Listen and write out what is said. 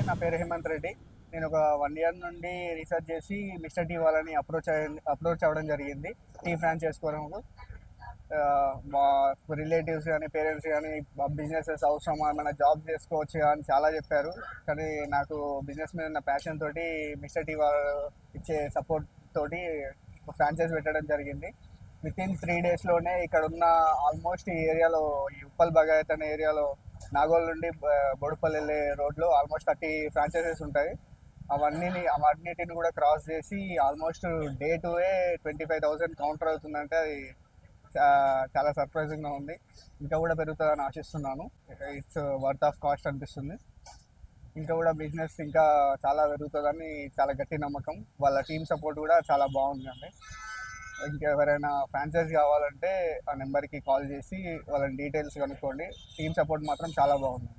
నా పేరు హేమంత్ రెడ్డి. నేను ఒక 1 ఇయర్ నుండి రీసెర్చ్ చేసి మిస్టర్ టీ వాళ్ళని అప్రోచ్ అవ్వడం జరిగింది టీ ఫ్రాంచైజ్ కొరకు. మా రిలేటివ్స్ కానీ పేరెంట్స్ కానీ బిజినెసెస్ అవసరమా, ఏమైనా జాబ్ చేసుకోవచ్చు అని చాలా చెప్పారు. కానీ నాకు బిజినెస్ మీద ఉన్న ప్యాషన్ తోటి మిస్టర్ టీ వాళ్ళు ఇచ్చే సపోర్ట్ తోటి ఫ్రాంచైజ్ పెట్టడం జరిగింది. వితిన్ 3 డేస్లోనే ఇక్కడ ఉన్న ఆల్మోస్ట్ ఈ ఏరియాలో, ఈ ఉప్పల్ భగాయత్ అనే ఏరియాలో నాగోల్ నుండి బోడుపల్లి వెళ్ళే రోడ్లో ఆల్మోస్ట్ 30 ఫ్రాంచైజెస్ ఉంటాయి. అవన్నిటిని కూడా క్రాస్ చేసి ఆల్మోస్ట్ డే 25,000 కౌంటర్ అవుతుందంటే అది చాలా సర్ప్రైజింగ్గా ఉంది. ఇంకా కూడా పెరుగుతుందని ఆశిస్తున్నాను. ఇట్స్ వర్త్ ఆఫ్ కాస్ట్ అనిపిస్తుంది. ఇంకా కూడా బిజినెస్ ఇంకా చాలా పెరుగుతుందని చాలా గట్టి నమ్మకం. వాళ్ళ టీమ్ సపోర్ట్ కూడా చాలా బాగుందండి. ఇంకెవరైనా ఫ్రాంచైజ్ కావాలంటే ఆ నెంబర్కి కాల్ చేసి వాళ్ళని డీటెయిల్స్ కనుక్కోండి. టీమ్ సపోర్ట్ మాత్రం చాలా బాగుంది.